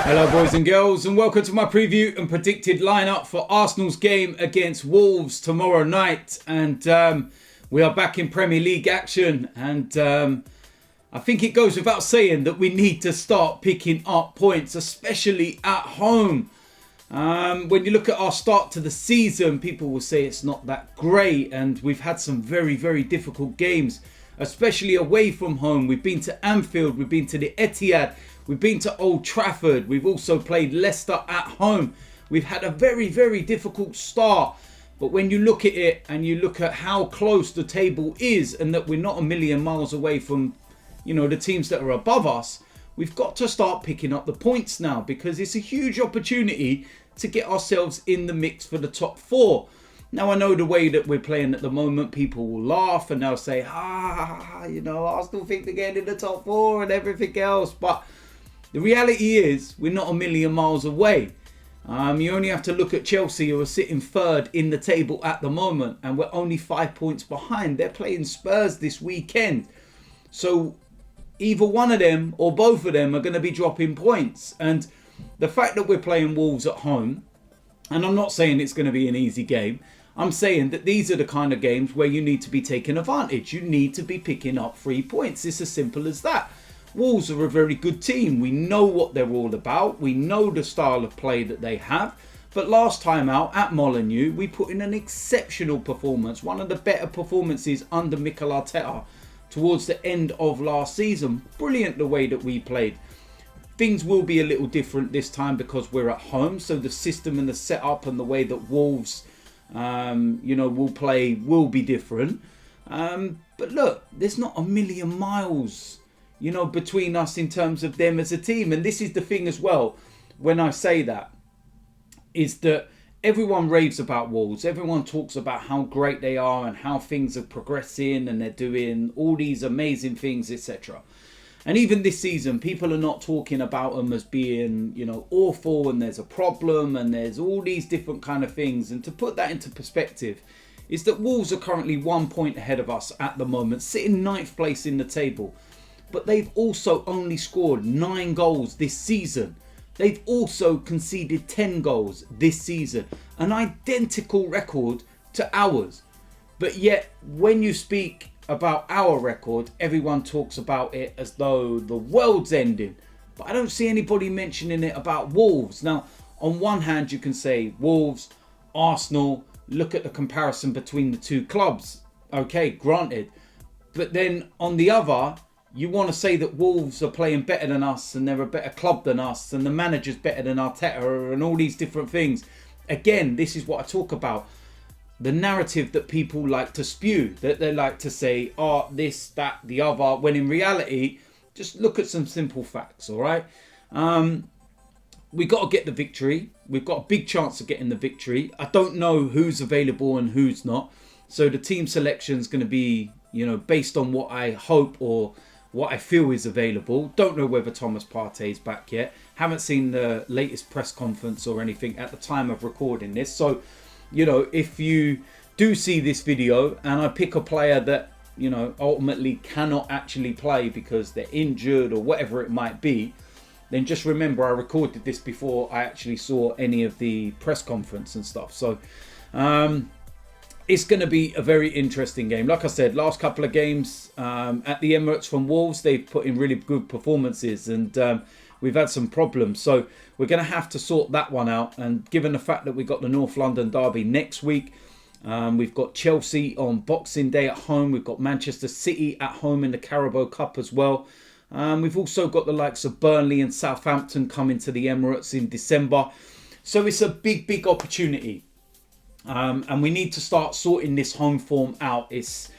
Hello boys and girls, and welcome to my preview and predicted lineup for Arsenal's game against Wolves tomorrow night. And we are back in Premier League action, and I think it goes without saying that we need to start picking up points, especially at home. When you look at our start to the season, people will say it's not that great, and we've had some very, very difficult games, especially away from home. We've been to Anfield, we've been to the Etihad, we've been to Old Trafford, we've also played Leicester at home. We've had a very, very difficult start. But when you look at it and you look at how close the table is and that we're not a million miles away from, the teams that are above us, we've got to start picking up the points now, because it's a huge opportunity to get ourselves in the mix for the top four. Now, I know the way that we're playing at the moment, people will laugh and they'll say, Arsenal think they're getting in the top four and everything else. But the reality is, we're not a million miles away. You only have to look at Chelsea, who are sitting third in the table at the moment, and we're only 5 points behind. They're playing Spurs this weekend. So either one of them or both of them are going to be dropping points. And the fact that we're playing Wolves at home, and I'm not saying it's going to be an easy game, I'm saying that these are the kind of games where you need to be taking advantage. You need to be picking up 3 points. It's as simple as that. Wolves are a very good team. We know what they're all about. We know the style of play that they have. But last time out at Molineux, we put in an exceptional performance. One of the better performances under Mikel Arteta towards the end of last season. Brilliant the way that we played. Things will be a little different this time because we're at home. So the system and the setup and the way that Wolves, will play will be different. But look, there's not a million miles between us in terms of them as a team. And this is the thing as well, when I say that, is that everyone raves about Wolves. Everyone talks about how great they are and how things are progressing and they're doing all these amazing things, etc. And even this season, people are not talking about them as being, awful and there's a problem and there's all these different kind of things. And to put that into perspective, is that Wolves are currently 1 point ahead of us at the moment, sitting 9th place in the table. But they've also only scored 9 goals this season. They've also conceded 10 goals this season. An identical record to ours. But yet, when you speak about our record, everyone talks about it as though the world's ending. But I don't see anybody mentioning it about Wolves. Now, on one hand, you can say Wolves, Arsenal, look at the comparison between the two clubs. Okay, granted. But then on the other, you want to say that Wolves are playing better than us and they're a better club than us and the manager's better than Arteta and all these different things. Again, this is what I talk about. The narrative that people like to spew, that they like to say, this, that, the other, when in reality, just look at some simple facts, all right? We got to get the victory. We've got a big chance of getting the victory. I don't know who's available and who's not. So the team selection is going to be, based on what I hope or what I feel is available. Don't know whether Thomas Partey is back yet. Haven't seen the latest press conference or anything at the time of recording this. So, if you do see this video and I pick a player that, ultimately cannot actually play because they're injured or whatever it might be, then just remember I recorded this before I actually saw any of the press conference and stuff. So, it's going to be a very interesting game. Like I said, last couple of games at the Emirates from Wolves, they've put in really good performances and we've had some problems. So we're going to have to sort that one out. And given the fact that we've got the North London derby next week, we've got Chelsea on Boxing Day at home. We've got Manchester City at home in the Carabao Cup as well. We've also got the likes of Burnley and Southampton coming to the Emirates in December. So it's a big, big opportunity. And we need to start sorting this home form out. It's,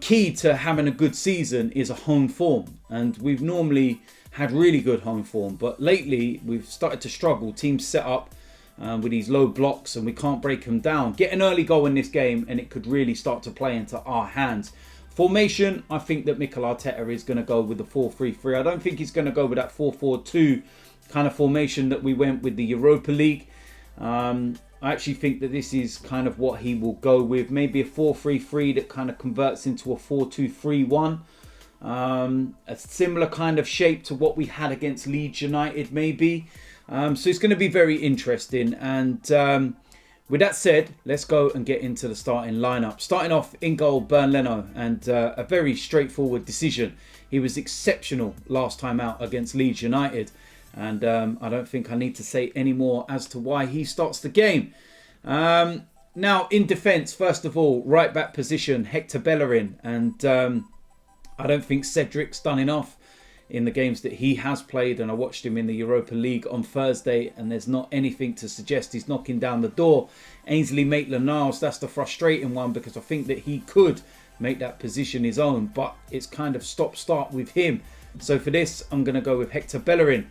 key to having a good season is a home form. And we've normally had really good home form. But lately, we've started to struggle. Teams set up with these low blocks and we can't break them down. Get an early goal in this game and it could really start to play into our hands. Formation, I think that Mikel Arteta is going to go with the 4-3-3. I don't think he's going to go with that 4-4-2 kind of formation that we went with the Europa League. I actually think that this is kind of what he will go with. Maybe a 4-3-3 that kind of converts into a 4-2-3-1. A similar kind of shape to what we had against Leeds United, maybe. So it's going to be very interesting. And with that said, let's go and get into the starting lineup. Starting off in goal, Leno, and a very straightforward decision. He was exceptional last time out against Leeds United. And I don't think I need to say any more as to why he starts the game. Now, in defence, first of all, right back position, Bellerin. And I don't think Cedric's done enough in the games that he has played. And I watched him in the Europa League on Thursday. And there's not anything to suggest he's knocking down the door. Ainsley Maitland-Niles, that's the frustrating one, because I think that he could make that position his own. But it's kind of stop-start with him. So for this, I'm going to go with Bellerin.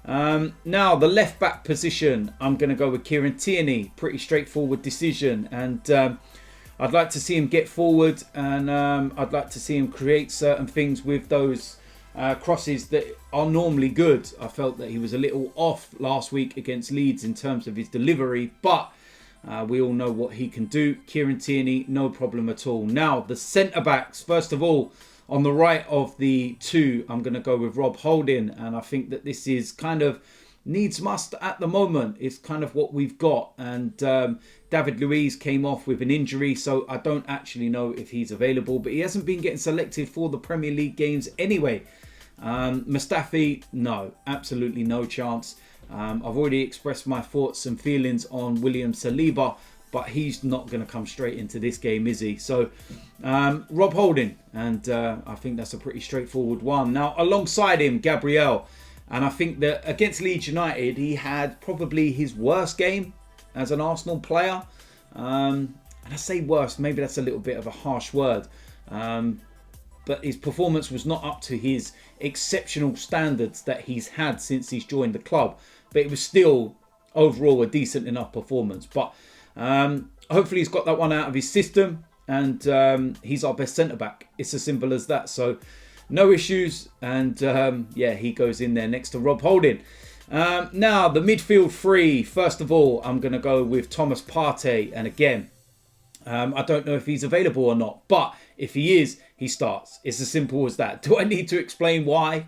Now, the left back position, I'm going to go with Tierney. Pretty straightforward decision. And I'd like to see him get forward, and I'd like to see him create certain things with those crosses that are normally good. I felt that he was a little off last week against Leeds in terms of his delivery, but we all know what he can do. Tierney, no problem at all. Now, the centre-backs, first of all, on the right of the two, I'm going to go with Rob Holding, and I think that this is kind of needs must at the moment. It's kind of what we've got. And David Luiz came off with an injury, so I don't actually know if he's available, but he hasn't been getting selected for the Premier League games anyway. Mustafi, no, absolutely no chance. I've already expressed my thoughts and feelings on William Saliba, but he's not going to come straight into this game, is he? So Rob Holding, and I think that's a pretty straightforward one. Now, alongside him, Gabriel. And I think that against Leeds United, he had probably his worst game as an Arsenal player. And I say worst, maybe that's a little bit of a harsh word. But his performance was not up to his exceptional standards that he's had since he's joined the club. But it was still overall a decent enough performance. But hopefully he's got that one out of his system. And he's our best centre-back. It's as simple as that. So no issues, and yeah, he goes in there next to Rob Holding. Now, the midfield three. First of all, I'm going to go with Thomas Partey, and again, I don't know if he's available or not, but if he is, he starts. It's as simple as that. Do I need to explain why?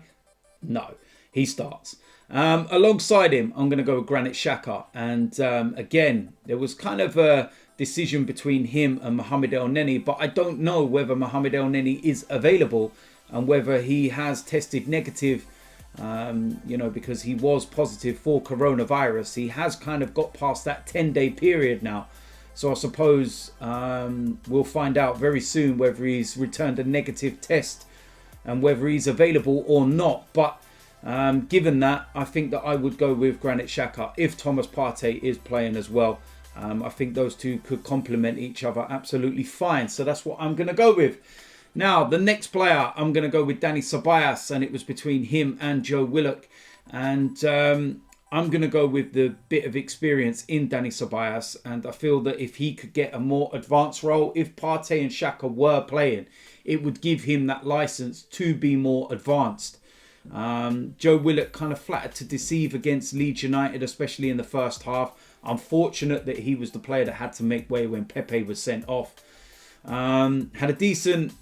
No, he starts. Alongside him, I'm going to go with Granit Xhaka, and again, there was kind of a decision between him and Mohamed Elneny, but I don't know whether Mohamed Elneny is available and whether he has tested negative, because he was positive for coronavirus. He has kind of got past that 10-day period now. So I suppose we'll find out very soon whether he's returned a negative test and whether he's available or not. But given that, I think that I would go with Granit Xhaka if Thomas Partey is playing as well. I think those two could complement each other absolutely fine. So that's what I'm going to go with. Now, the next player, I'm going to go with Dani Ceballos, and it was between him and Joe Willock. And I'm going to go with the bit of experience in Dani Ceballos, and I feel that if he could get a more advanced role, if Partey and Xhaka were playing, it would give him that license to be more advanced. Joe Willock kind of flattered to deceive against Leeds United, especially in the first half. Unfortunate that he was the player that had to make way when Pepe was sent off. Had a decent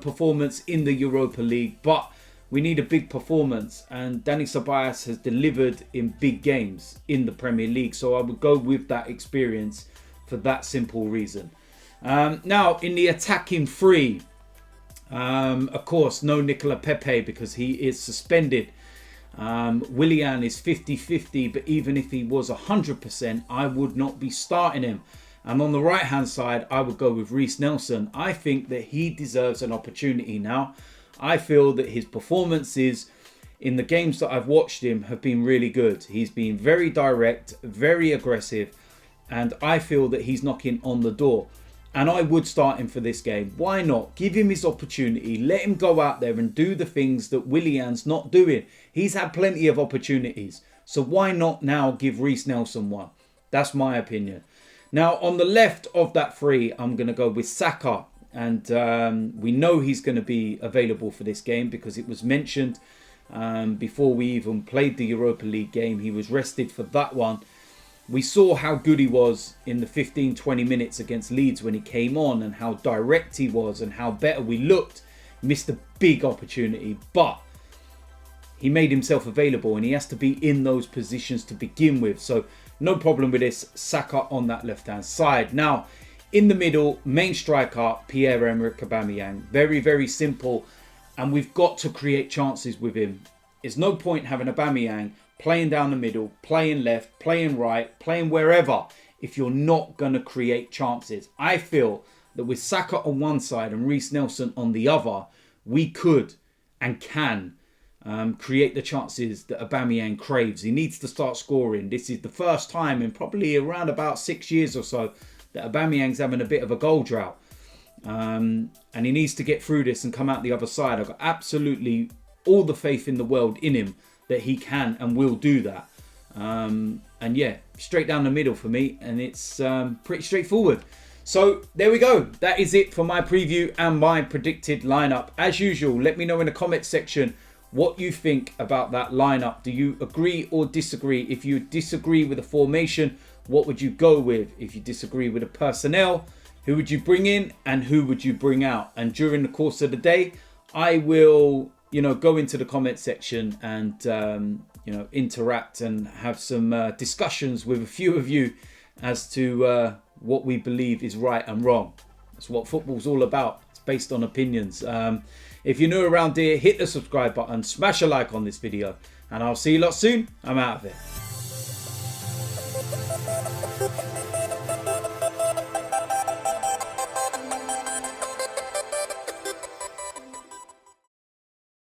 performance in the Europa League, but we need a big performance, and Dani Ceballos has delivered in big games in the Premier League, so I would go with that experience for that simple reason. Now, in the attacking three, of course, no Nicola Pepe because he is suspended. Willian is 50-50, but even if he was 100%, I would not be starting him. And on the right-hand side, I would go with Reiss Nelson. I think that he deserves an opportunity now. I feel that his performances in the games that I've watched him have been really good. He's been very direct, very aggressive, and I feel that he's knocking on the door. And I would start him for this game. Why not? Give him his opportunity. Let him go out there and do the things that Willian's not doing. He's had plenty of opportunities. So why not now give Reiss Nelson one? That's my opinion. Now, on the left of that three, I'm going to go with Saka. And we know he's going to be available for this game because it was mentioned before we even played the Europa League game. He was rested for that one. We saw how good he was in the 15-20 minutes against Leeds when he came on, and how direct he was and how better we looked missed a big opportunity, but he made himself available and he has to be in those positions to begin with. So no problem with this. Saka on that left-hand side. Now, in the middle, main striker, Pierre-Emerick Aubameyang. Very, very simple. And we've got to create chances with him. There's no point having Aubameyang playing down the middle, playing left, playing right, playing wherever, if you're not going to create chances. I feel that with Saka on one side and Reiss Nelson on the other, we could and can create the chances that Aubameyang craves. He needs to start scoring. This is the first time in probably around about 6 years or so that Aubameyang's having a bit of a goal drought. And he needs to get through this and come out the other side. I've got absolutely all the faith in the world in him that he can and will do that. And yeah, straight down the middle for me. And it's pretty straightforward. So there we go. That is it for my preview and my predicted lineup. As usual, let me know in the comment section what you think about that lineup. Do you agree or disagree? If you disagree with the formation, what would you go with? If you disagree with the personnel, who would you bring in and who would you bring out? And during the course of the day, I will, go into the comment section and, interact and have some discussions with a few of you as to what we believe is right and wrong. That's what football's all about. It's based on opinions. If you're new around here, hit the subscribe button, smash a like on this video, and I'll see you lot soon. I'm out of here.